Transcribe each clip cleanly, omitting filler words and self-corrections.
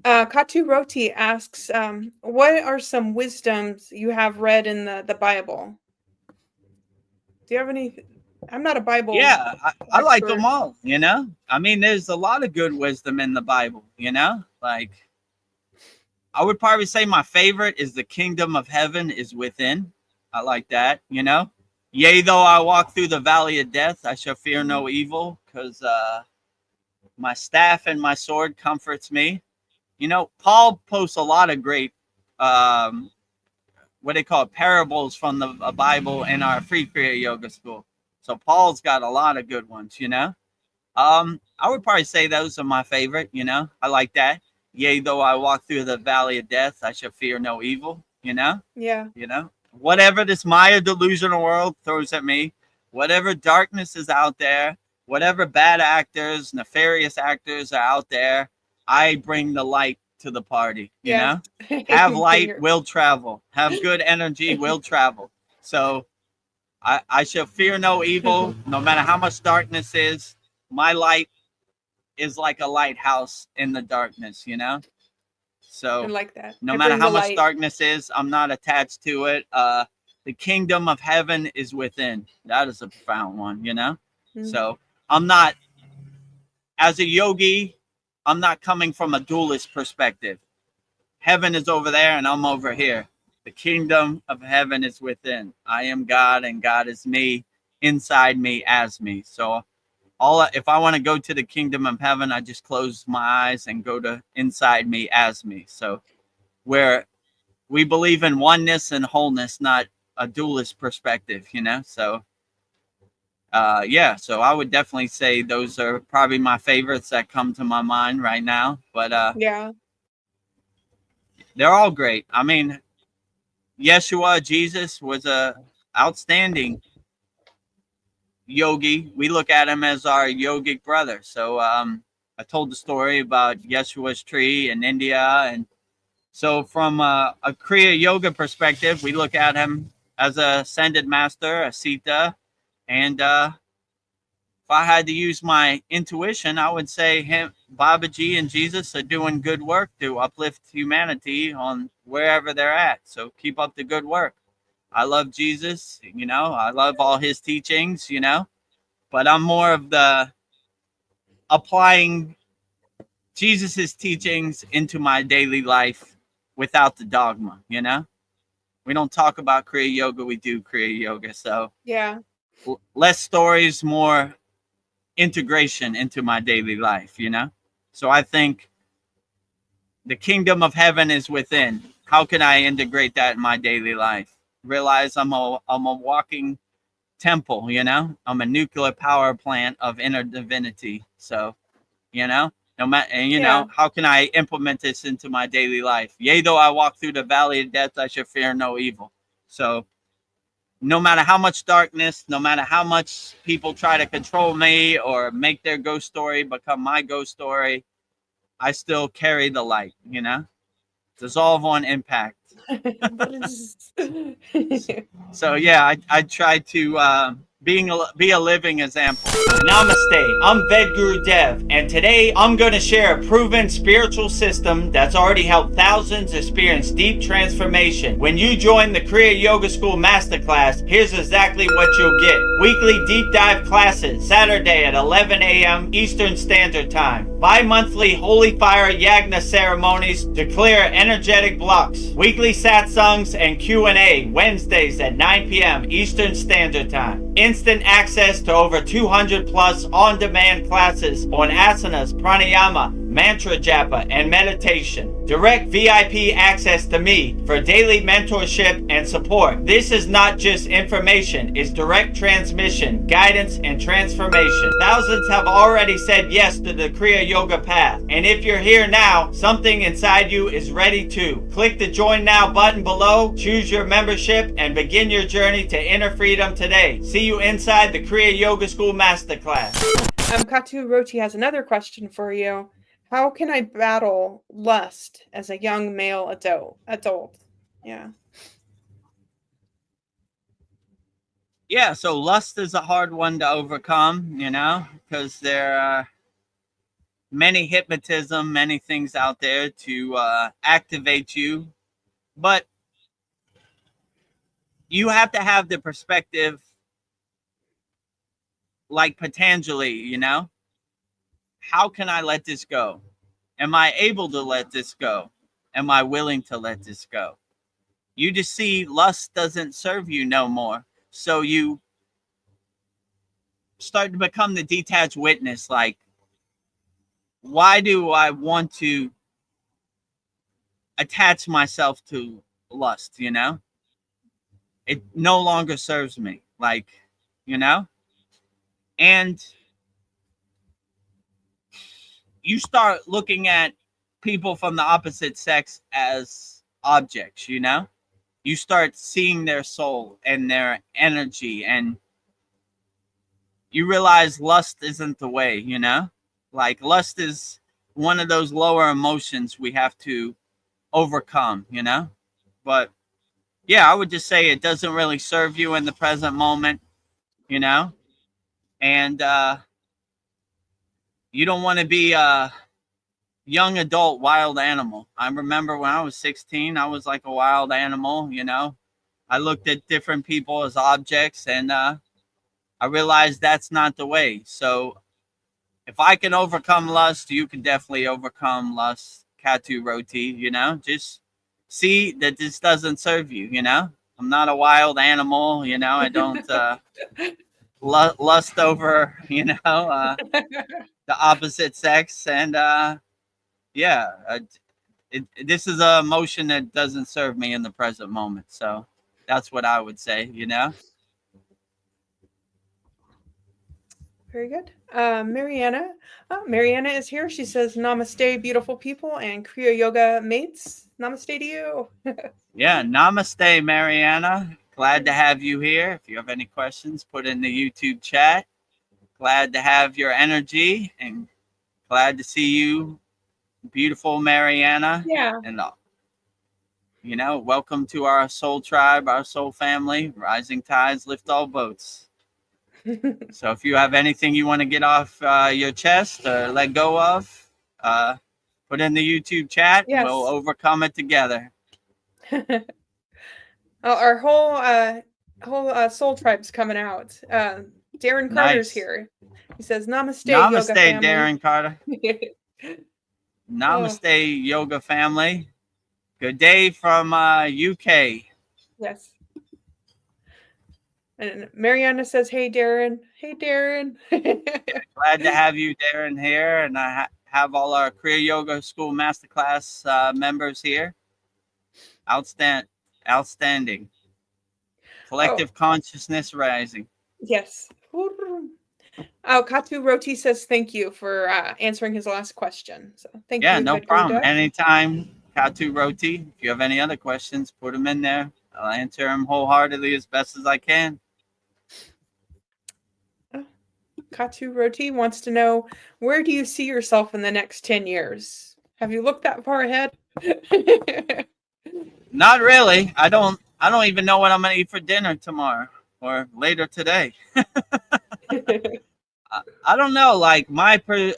Katu Roti asks, what are some wisdoms you have read in the Bible? Do you have any? I'm not a Bible Yeah, I like them expert. all, you know? I mean, there's a lot of good wisdom in the Bible, you know? Like, I would probably say my favorite is the kingdom of heaven is within. I like that, you know? Yea, though I walk through the valley of death, I shall fear no evil, because my staff and my sword comforts me. You know, Paul posts a lot of great, um, what they call it, parables from the Bible in our free Kriya yoga school. So Paul's got a lot of good ones, you know? I would probably say those are my favorite, you know? I like that. Yea, though I walk through the valley of death, I shall fear no evil, you know? Yeah. You know? Whatever this Maya delusional world throws at me, whatever darkness is out there, whatever bad actors, nefarious actors are out there, I bring the light to the party, you Yes. know? Have Bring light, your. will travel. Have good energy, will travel. So I shall fear no evil, no matter how much darkness is. My light is like a lighthouse in the darkness, you know? I So like that. no I matter bring how the much light. darkness is, I'm not attached to it. The kingdom of heaven is within. That is a profound one, you know? Mm. So I'm not, as a yogi, I'm not coming from a dualist perspective. Heaven is over there and I'm over here. The kingdom of heaven is within. I am God and God is me, inside me as me. So all if I want to go to the kingdom of heaven, I just close my eyes and go to inside me as me. So where we believe in oneness and wholeness, not a dualist perspective, you know? So yeah, so I would definitely say those are probably my favorites that come to my mind right now. But Yeah. they're all great. I mean, Yeshua, Jesus was a outstanding yogi. We look at him as our yogic brother. So I told the story about Yeshua's tree in India, and so from a Kriya yoga perspective, we look at him as a ascended master, a Sita, and if I had to use my intuition, I would say him, Babaji, and Jesus are doing good work to uplift humanity on wherever they're at. So keep up the good work. I love Jesus, you know, I love all his teachings, you know, but I'm more of the applying Jesus's teachings into my daily life without the dogma, you know? We don't talk about Kriya Yoga, we do Kriya Yoga. So Yeah. less stories, more integration into my daily life, you know? So I think the kingdom of heaven is within. How can I integrate that in my daily life? Realize I'm a walking temple, you know? I'm a nuclear power plant of inner divinity. So, you know, no matter, and you Yeah. know, how can I implement this into my daily life? Yea, though I walk through the valley of death, I shall fear no evil. So no matter how much darkness, no matter how much people try to control me or make their ghost story become my ghost story, I still carry the light, you know? Dissolve on impact. That is. So yeah, I try to be a living example. Namaste. I'm Vedagurudev, and today I'm going to share a proven spiritual system that's already helped thousands experience deep transformation. When you join the Kriya Yoga School Masterclass, here's exactly what you'll get: weekly deep dive classes, Saturday at 11 a.m. Eastern Standard Time. Bi-monthly Holy Fire Yagna ceremonies to clear energetic blocks. Weekly satsangs and Q&A Wednesdays at 9 p.m. Eastern Standard Time. Instant access to over 200 plus on-demand classes on asanas, pranayama, mantra japa, and meditation. Direct VIP access to me for daily mentorship and support. This is not just information, it's direct transmission, guidance, and transformation. Thousands have already said yes to the Kriya Yoga path. And if you're here now, something inside you is ready to. Click the Join Now button below, choose your membership, and begin your journey to inner freedom today. See you inside the Kriya Yoga School Masterclass. Katu Rochi has another question for you. How can I battle lust as a young male adult? Yeah. Yeah, so lust is a hard one to overcome, you know, because there are many hypnotism, many things out there to activate you, but you have to have the perspective like Patanjali, how can I let this go? Am I able to let this go? Am I willing to let this go? You just see lust doesn't serve you no more. So you start to become the detached witness. Like, why do I want to attach myself to lust? It no longer serves me. Like, you know? And you start looking at people from the opposite sex as objects, You start seeing their soul and their energy, and you realize lust isn't the way, Like, lust is one of those lower emotions we have to overcome, But yeah, I would just say it doesn't really serve you in the present moment, you know? And you don't want to be a young adult wild animal. I remember when I was 16, I was like a wild animal, I looked at different people as objects, and I realized that's not the way. So if I can overcome lust, you can definitely overcome lust. Katu roti, just see that this doesn't serve you, I'm not a wild animal, I don't lust over, the opposite sex. And yeah, this is a emotion that doesn't serve me in the present moment. So that's what I would say. Very good. Mariana. Mariana is here. She says, Namaste, beautiful people, and Kriya Yoga mates. Namaste to you. Yeah, namaste, Mariana. Glad to have you here. If you have any questions, put in the YouTube chat. Glad to have your energy, and glad to see you, beautiful Mariana. Yeah. And welcome to our soul tribe, our soul family. Rising tides lift all boats. So if you have anything you want to get off your chest or let go of, put in the YouTube chat, and we'll Yes. overcome it together. Our whole soul tribe's coming out. Darren Carter's Nice. here. He says, Namaste, yoga Namaste, family. Darren Carter. Oh, Namaste, yoga family. Good day from UK. yes. And Mariana says, hey, Darren. Hey, Darren. Glad to have you, Darren, here. And I have all our Kriya Yoga School Masterclass members here. Outstanding. Collective consciousness rising. Yes. Oh, Katu Roti says thank you for answering his last question. So thank Yeah, you, no problem. Vedagurudev. Anytime, Katu Roti. If you have any other questions, put them in there. I'll answer them wholeheartedly as best as I can. Katu Roti wants to know, where do you see yourself in the next 10 years? Have you looked that far ahead? Not really. I don't even know what I'm gonna eat for dinner tomorrow or later today. I don't know. Like my plan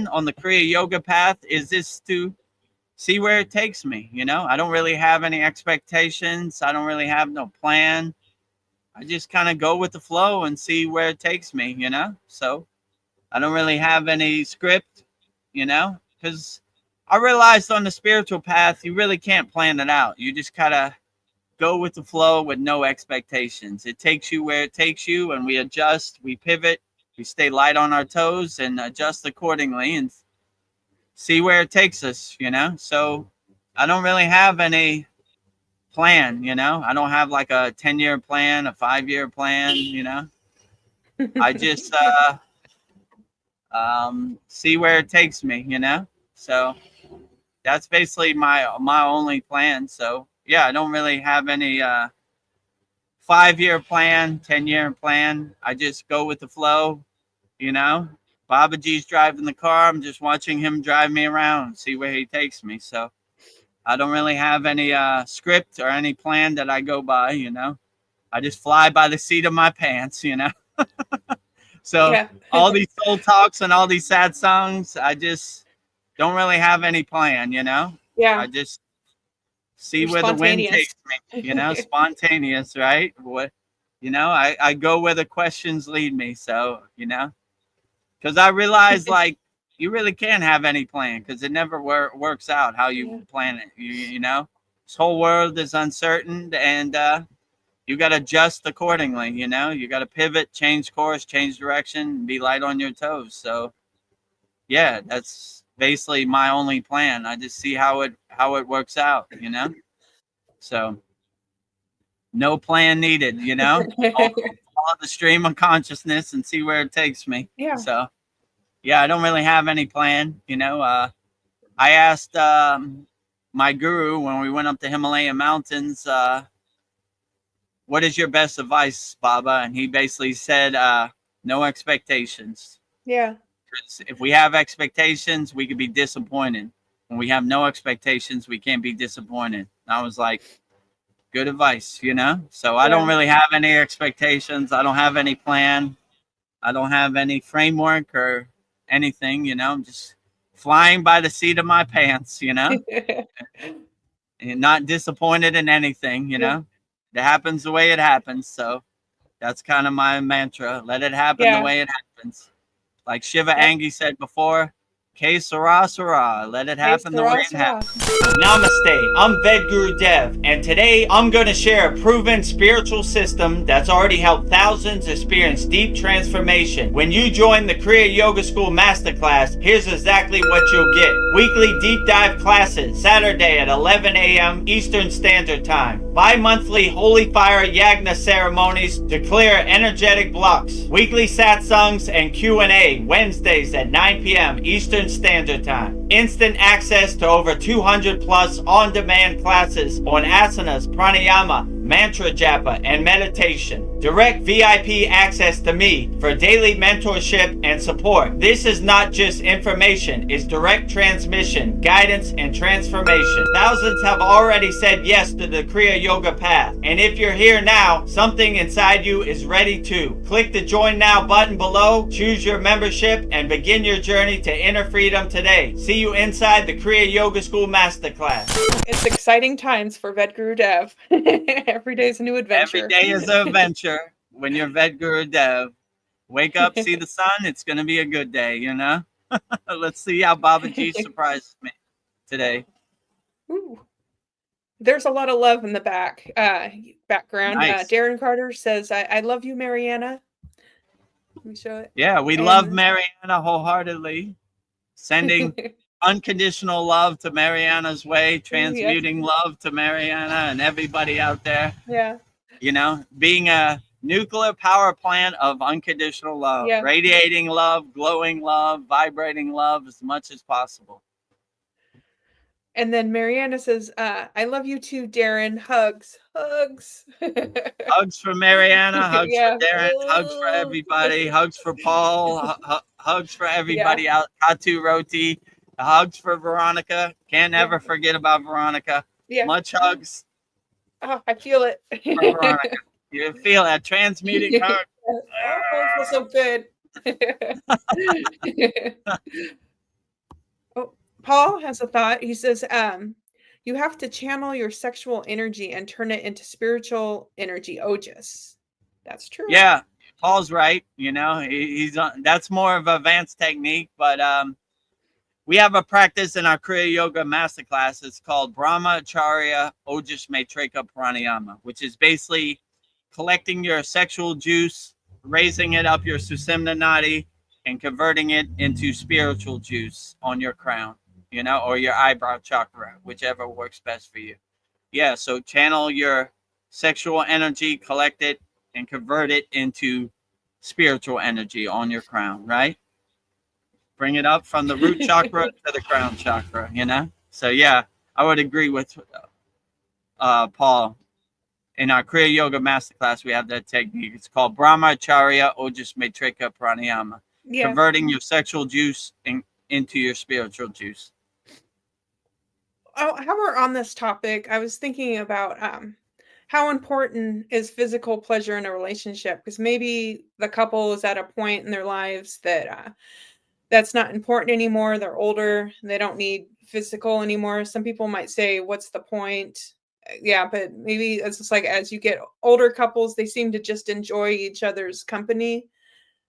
on the Kriya Yoga path is just to see where it takes me. I don't really have any expectations. I don't really have no plan. I just kind of go with the flow and see where it takes me. So I don't really have any script. Because I realized on the spiritual path you really can't plan it out. You just gotta go with the flow with no expectations. It takes you where it takes you, and we adjust, we pivot, we stay light on our toes and adjust accordingly and see where it takes us, So I don't really have any plan, I don't have like a 10-year plan, a 5-year plan. I just see where it takes me, So that's basically my only plan. So yeah, I don't really have any 5-year plan, 10-year plan. I just go with the flow, you know. Babaji's driving the car. I'm just watching him drive me around, see where he takes me. So I don't really have any script or any plan that I go by, I just fly by the seat of my pants, So Yeah. all these soul talks and all these sad songs, I just don't really have any plan, I Yeah. just see You're where the wind spontaneous. takes me, spontaneous, right? What, I go where the questions lead me. So, because I realize like you really can't have any plan because it never works out how you Yeah. plan it. This whole world is uncertain, and you got to adjust accordingly. You got to pivot, change course, change direction, be light on your toes. So yeah, that's basically my only plan. I just see how it works out. So no plan needed. Follow the stream of consciousness and see where it takes me. Yeah. So yeah, I don't really have any plan. I asked my guru when we went up the Himalayan mountains, what is your best advice, Baba? And he basically said, no expectations. Yeah. If we have expectations, we could be disappointed. When we have no expectations, we can't be disappointed. And I was like, good advice. So I don't Yeah. really have any expectations. I don't have any plan. I don't have any framework or anything. I'm just flying by the seat of my pants, and not disappointed in anything. Yeah. It happens the way it happens. So that's kind of my mantra. Let it happen the Yeah. way it happens. Like Shiva Yep. Angi said before, K Sarah Sarah, let it Hey, happen the way Sarah, it happens. Sarah. Namaste, I'm Vedagurudev, and today I'm going to share a proven spiritual system that's already helped thousands experience deep transformation. When you join the Kriya Yoga School Masterclass, here's exactly what you'll get. Weekly deep dive classes, Saturday at 11 a.m. Eastern Standard Time. Bi-monthly Holy Fire Yagna ceremonies to clear energetic blocks. Weekly satsangs and Q&A, Wednesdays at 9 p.m. Eastern Standard Time. Instant access to over 200 plus on-demand classes on asanas, pranayama, mantra japa, and meditation. Direct VIP access to me for daily mentorship and support. This is not just information, it's direct transmission, guidance, and transformation. Thousands have already said yes to the Kriya Yoga path. And if you're here now, something inside you is ready to. Click the Join Now button below, choose your membership, and begin your journey to inner freedom today. See you inside the Kriya Yoga School Masterclass. It's exciting times for Vedagurudev. Every day is a new Every adventure. day is an adventure when you're Vedagurudev. Wake up, see the sun. It's going to be a good day. Let's see how Babaji surprises me today. Ooh. There's a lot of love in the background. Nice. Darren Carter says, I love you, Mariana. Let me show it. Yeah, we love And Mariana wholeheartedly. Sending unconditional love to Mariana's way, yes, transmuting love to Mariana and everybody out there. yeah, Being a nuclear power plant of unconditional love, yeah. radiating love, glowing love, vibrating love as much as possible. And then Mariana says, I love you too, Darren. Hugs. Hugs. Hugs for Mariana, hugs for Yeah. Darren, hugs for everybody, hugs for Paul, hugs for Yeah. everybody out. Katu Roti, hugs for Veronica. Can't Yeah. ever forget about Veronica. Yeah. Much hugs Oh, I feel it. for Veronica. You feel that transmuting hug. Oh, it feels so good. Oh, Paul has a thought. He says, you have to channel your sexual energy and turn it into spiritual energy, ojas. That's true. Yeah, Paul's right. He's on. That's more of an advanced technique, but we have a practice in our Kriya Yoga Masterclass. It's called Brahmacharya Ojas Maitrika Pranayama, which is basically collecting your sexual juice, raising it up your Sushumna Nadi, and converting it into spiritual juice on your crown, or your eyebrow chakra, whichever works best for you. Yeah, so channel your sexual energy, collect it, and convert it into spiritual energy on your crown, right? Bring it up from the root chakra to the crown chakra. So yeah, I would agree with Paul. In our Kriya Yoga Masterclass, we have that technique. It's called Brahmacharya Ojas Maitrika Pranayama. Yeah. Converting your sexual juice into your spiritual juice. Oh, how we're on this topic, I was thinking about how important is physical pleasure in a relationship? Because maybe the couple is at a point in their lives that that's not important anymore. They're older. They don't need physical anymore. Some people might say, what's the point? Yeah, but maybe it's just like as you get older couples, they seem to just enjoy each other's company.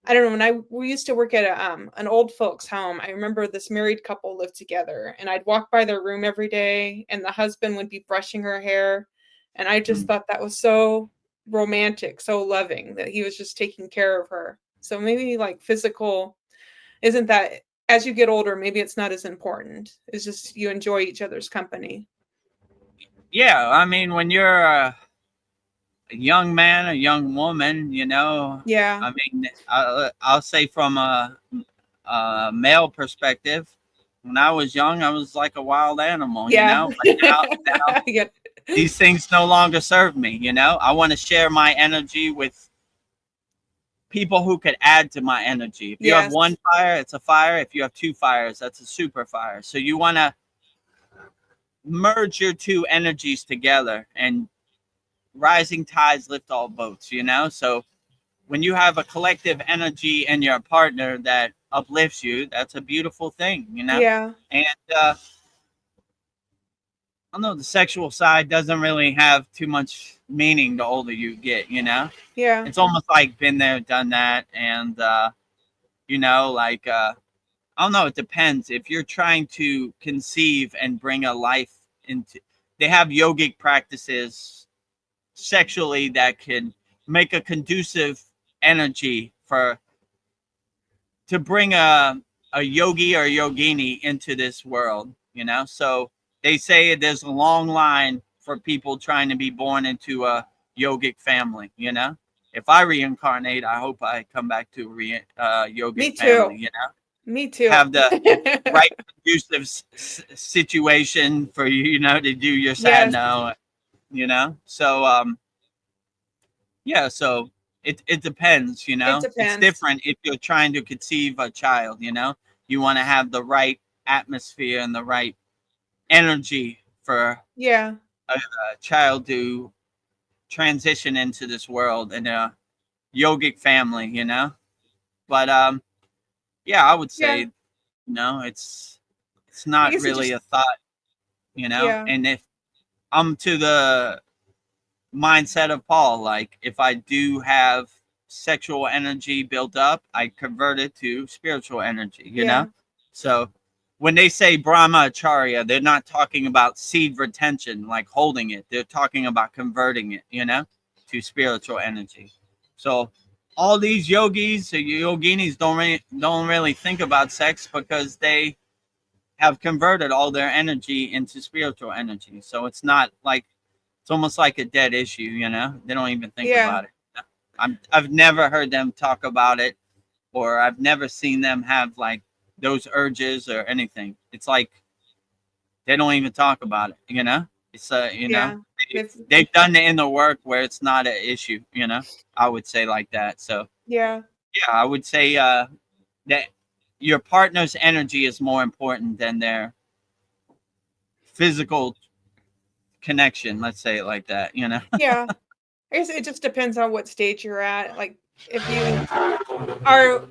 I don't know. We used to work at an old folks home, I remember this married couple lived together, and I'd walk by their room every day, and the husband would be brushing her hair, and I just thought that was so romantic, so loving that he was just taking care of her. So maybe like physical isn't that as you get older, maybe it's not as important. It's just you enjoy each other's company. Yeah, I mean, when you're a young man, a young woman, you know, Yeah. I mean, I'll say from a male perspective, when I was young, I was like a wild animal, you Yeah. know. But now Yeah. these things no longer serve me, you know. I want to share my energy with people who could add to my energy. If you have Yes. one fire, it's a fire. If you have two fires, that's a super fire. So you want to merge your two energies together, and rising tides lift all boats, you know. So when you have a collective energy in your partner that uplifts you, that's a beautiful thing, you know. Yeah. And I know the sexual side doesn't really have too much meaning the older you get, you know. Yeah. It's almost like been there, done that. And you know, like I don't know, it depends. If you're trying to conceive and bring a life into, they have yogic practices sexually that can make a conducive energy for to bring a yogi or yogini into this world, you know. So they say there's a long line for people trying to be born into a yogic family, you know. If I reincarnate, I hope I come back to a yogic Me family, too. you know. Me too. Have the right conducive situation for you, you know, to do your Yes. sadhana, you know. So yeah, so it depends, you It know. It's depends. different if you're trying to conceive a child, you know. You want to have the right atmosphere and the right energy for Yeah. a child to transition into this world in a yogic family, you know. But yeah, I would say, Yeah. you know, it's I not guess it really just a thought, you know. yeah. And if I'm to the mindset of Paul, like if I do have sexual energy built up, I convert it to spiritual energy, you know? Yeah. So when they say brahmacharya, they're not talking about seed retention, like holding it. They're talking about converting it, you know, to spiritual energy. So all these yogis or yoginis don't really think about sex because they have converted all their energy into spiritual energy. So it's almost like a dead issue, you know. They don't even think Yeah. about it. I've never heard them talk about it, or I've never seen them have like those urges or anything. It's like they don't even talk about it, you know. It's you know, Yeah. It's they've done the inner work where it's not an issue, you know. I would say like that. So yeah. yeah, I would say that your partner's energy is more important than their physical connection. Let's say it like that, you know. Yeah. I guess it just depends on what stage you're at. Like if you are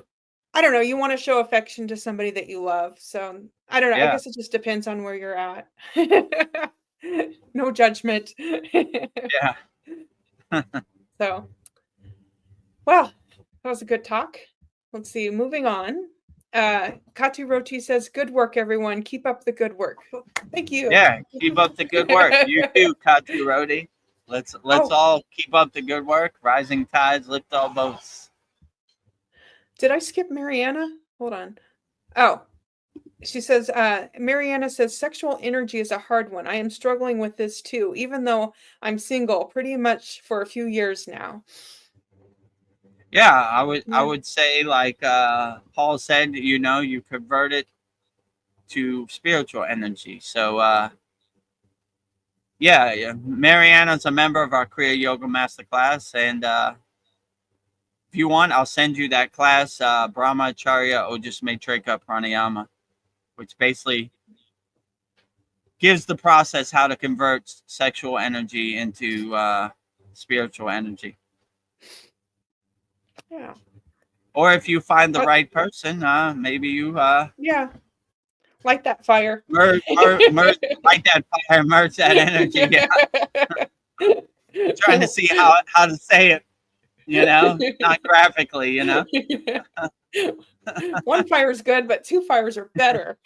I don't know, you wanna show affection to somebody that you love. So, I don't know, I Yeah, guess it just depends on where you're at. No judgment. yeah. So, well, that was a good talk. Let's see, moving on. Katu Roti says, "Good work, everyone. Keep up the good work." Well, thank you. Yeah, keep up the good work. You too, Katu Rodi. Let's Oh, all keep up the good work. Rising tides lift all boats. did I skip Mariana? Hold on. Oh, she says, Mariana says, "Sexual energy is a hard one. I am struggling with this too, even though I'm single pretty much for a few years now." Yeah, I Yeah. would say like Paul said, you know, you convert it to spiritual energy. So yeah, Mariana's a member of our Kriya Yoga Masterclass, and if you want, I'll send you that class, Brahmacharya Ojasmatrika Pranayama, which basically gives the process how to convert sexual energy into spiritual energy. Yeah. Or if you find the But right person, maybe you yeah, like that fire. merge like that fire, merge that energy. Yeah. Trying to see how to say it, not graphically, One fire is good, but two fires are better.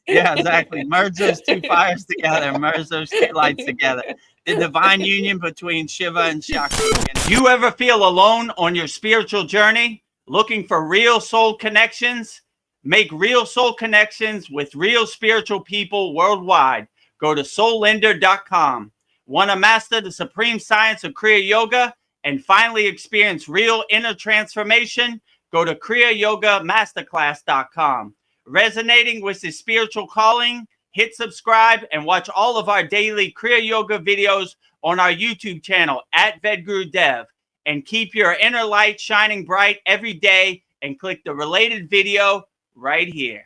Yeah, exactly. Merge those two fires together. Merge those two lights together. The divine union between Shiva and Shakti. You ever feel alone on your spiritual journey, looking for real soul connections? Make real soul connections with real spiritual people worldwide. Go to soullender.com. Want to master the supreme science of Kriya Yoga and finally experience real inner transformation? Go to kriyayogamasterclass.com. Resonating with the spiritual calling? Hit subscribe and watch all of our daily Kriya Yoga videos on our YouTube channel at Vedagurudev. And keep your inner light shining bright every day and click the related video right here.